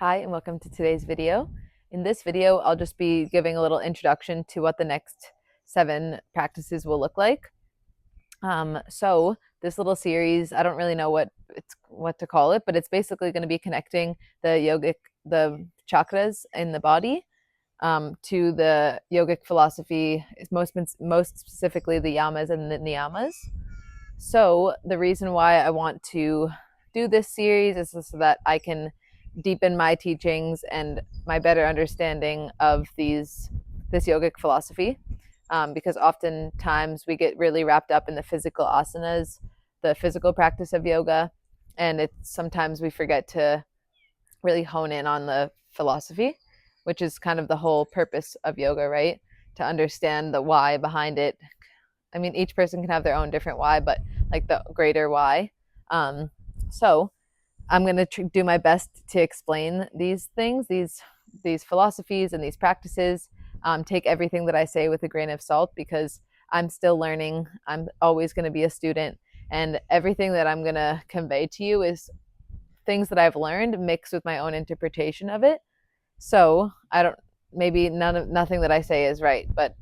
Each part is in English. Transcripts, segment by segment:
Hi, and welcome to today's video. In this video, I'll just be giving a little introduction to what the next 7 practices will look like. So this little series, I don't really know what to call it, but it's basically going to be connecting the chakras in the body to the yogic philosophy, most specifically the yamas and the niyamas. So the reason why I want to do this series is so that I can deepen my teachings and my better understanding of this yogic philosophy, because oftentimes we get really wrapped up in the physical asanas, the physical practice of yoga, and sometimes we forget to really hone in on the philosophy, which is kind of the whole purpose of yoga, right? To understand the why behind it. I mean, each person can have their own different why, but like the greater why. So I'm going to do my best to explain these things, these philosophies and these practices. Take everything that I say with a grain of salt, because I'm still learning. I'm always going to be a student, and everything that I'm going to convey to you is things that I've learned mixed with my own interpretation of it. So nothing that I say is right, but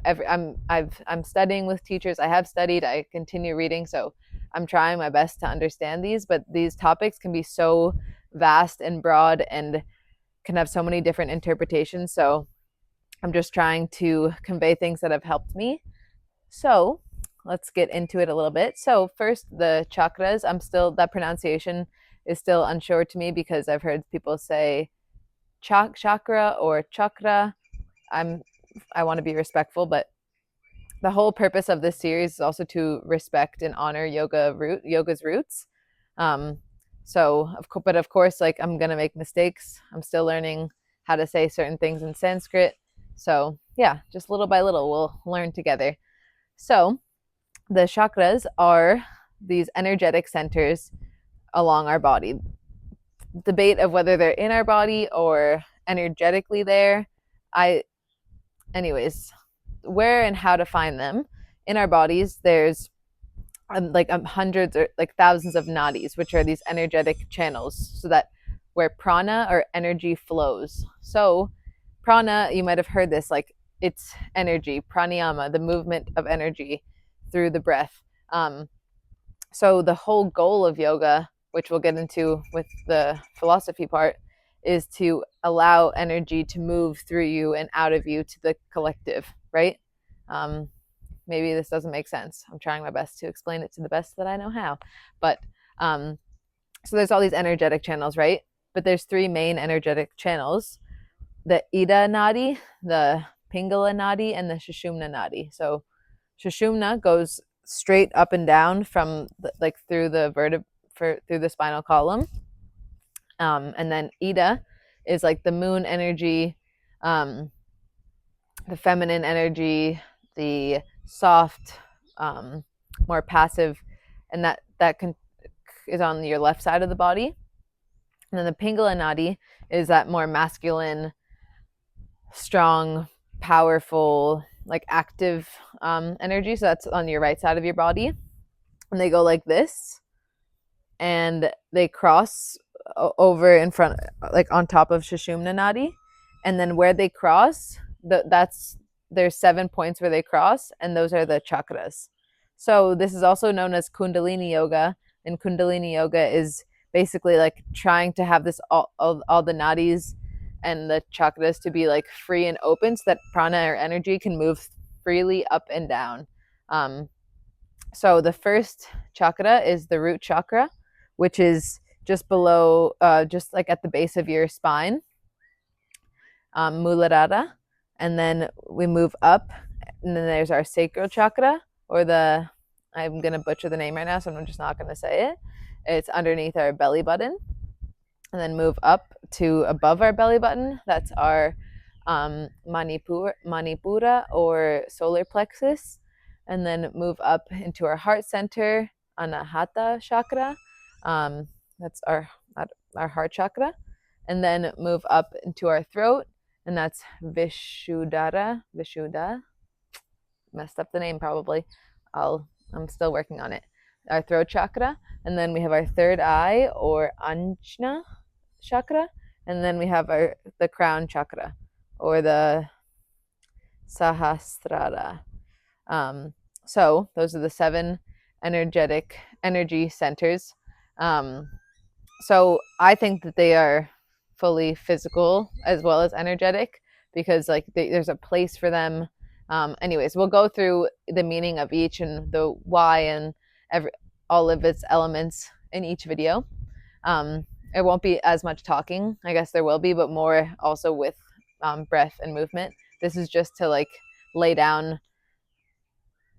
I'm studying with teachers. I have studied. I continue reading, so I'm trying my best to understand these. But these topics can be so vast and broad and can have so many different interpretations. So I'm just trying to convey things that have helped me. So let's get into it a little bit. So first, the chakras. That pronunciation is still unsure to me, because I've heard people say chakra or chakra. I want to be respectful, but the whole purpose of this series is also to respect and honor yoga's roots. But of course, like, I'm gonna make mistakes. I'm still learning how to say certain things in Sanskrit. So yeah, just little by little, we'll learn together. So the chakras are these energetic centers along our body. Debate of whether they're in our body or energetically there. Anyways, where and how to find them in our bodies, there's hundreds or like thousands of nadis, which are these energetic channels, so that where prana or energy flows. So prana, you might have heard this, like, it's energy, pranayama, the movement of energy through the breath. So the whole goal of yoga, which we'll get into with the philosophy part, is to allow energy to move through you and out of you to the collective, right? Maybe this doesn't make sense. I'm trying my best to explain it to the best that I know how. But so there's all these energetic channels, right? But there's 3 main energetic channels: the Ida Nadi, the Pingala Nadi, and the Sushumna Nadi. So Sushumna goes straight up and down from through the spinal column. And then Ida is like the moon energy, the feminine energy, the soft, more passive, and that is on your left side of the body. And then the Pingala Nadi is that more masculine, strong, powerful, like active energy. So that's on your right side of your body. And they go like this, and they cross over in front, like on top of Sushumna Nadi. And then where they cross, there's 7 points where they cross, and those are the chakras. So this is also known as Kundalini Yoga, and Kundalini Yoga is basically like trying to have this all the nadis and the chakras to be like free and open, so that prana or energy can move freely up and down. So the first chakra is the root chakra, which is just below, just like at the base of your spine, Muladhara. And then we move up, and then there's our sacral chakra, or I'm going to butcher the name right now, so I'm just not going to say it. It's underneath our belly button. And then move up to above our belly button. That's our Manipura, or solar plexus. And then move up into our heart center, Anahata chakra. That's our heart chakra. And then move up into our throat, and that's Vishuddha. Messed up the name probably. I'm still working on it. Our throat chakra. And then we have our third eye, or Ajna chakra, And then we have the crown chakra, or the Sahasrara. So those are the 7 energy centers. So I think that they are fully physical as well as energetic, because like there's a place for them. Anyways, we'll go through the meaning of each and the why and all of its elements in each video. It won't be as much talking. I guess there will be, but more also with breath and movement. This is just to like lay down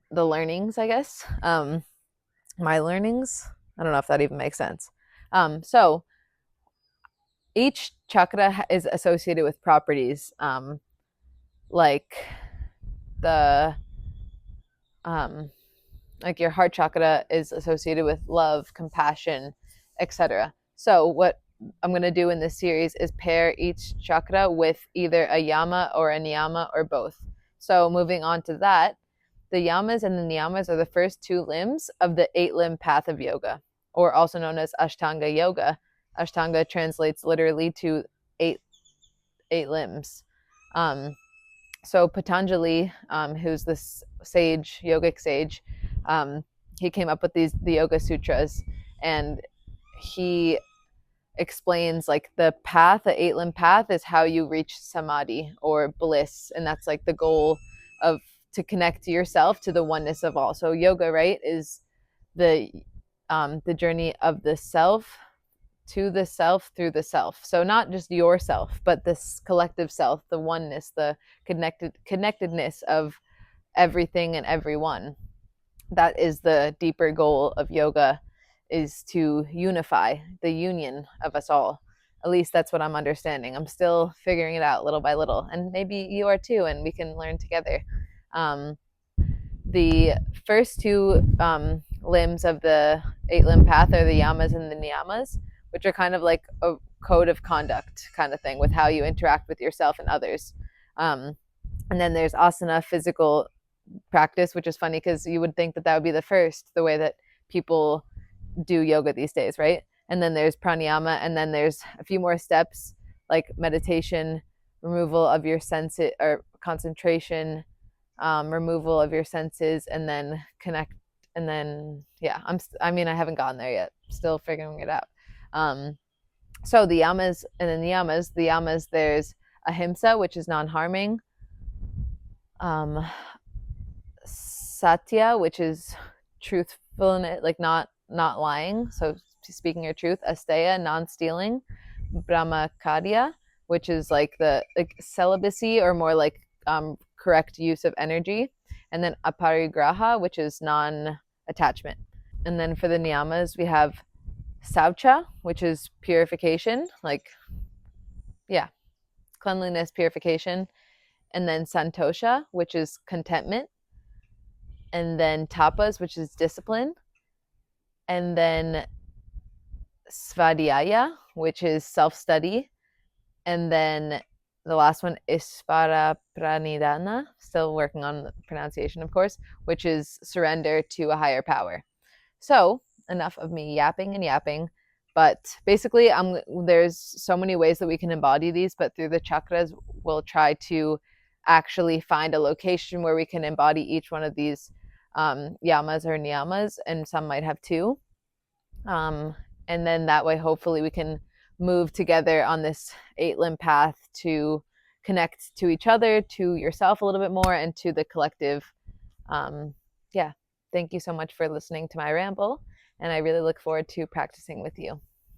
the learnings, I guess. My learnings. I don't know if that even makes sense. So each chakra is associated with properties, like the like your heart chakra is associated with love, compassion, etc. So what I'm going to do in this series is pair each chakra with either a yama or a niyama or both. So moving on to that, the yamas and the niyamas are the first 2 limbs of the 8-limb path of yoga, or also known as Ashtanga yoga. Ashtanga translates literally to 8 limbs. So Patanjali, who's this sage, yogic sage, he came up with the Yoga Sutras, and he explains like the path, the 8-limb path is how you reach samadhi or bliss, and that's like the goal of to connect to yourself, to the oneness of all. So yoga, right, is the journey of the self to the self through the self. So not just yourself, but this collective self, the oneness, the connectedness of everything and everyone. That is the deeper goal of yoga, is to unify the union of us all. At least that's what I'm understanding. I'm still figuring it out little by little, and maybe you are too, and we can learn together. The first 2 limbs of the 8-limb path are the yamas and the niyamas, which are kind of like a code of conduct kind of thing with how you interact with yourself and others. And then there's asana, physical practice, which is funny because you would think that would be the first, the way that people do yoga these days, right? And then there's pranayama, and then there's a few more steps like meditation, removal of your senses, or concentration, removal of your senses, and then connect. And then I haven't gotten there yet, still figuring it out. So the yamas and then the yamas, there's ahimsa, which is non-harming, satya, which is truthfulness, like not lying, so speaking your truth, asteya, non-stealing, brahmacharya, which is like the celibacy, or more like correct use of energy, and then aparigraha, which is non-attachment. And then for the niyamas, we have saucha, which is purification, like cleanliness, purification, and then santosha, which is contentment, and then tapas, which is discipline, and then svadhyaya, which is self-study, and then the last one is pranidhana, still working on the pronunciation, of course, which is surrender to a higher power. So enough of me yapping and yapping, but basically there's so many ways that we can embody these, but through the chakras we'll try to actually find a location where we can embody each one of these yamas or niyamas, and some might have 2, and then that way hopefully we can move together on this 8-limb path to connect to each other, to yourself a little bit more, and to the collective. Thank you so much for listening to my ramble, and I really look forward to practicing with you.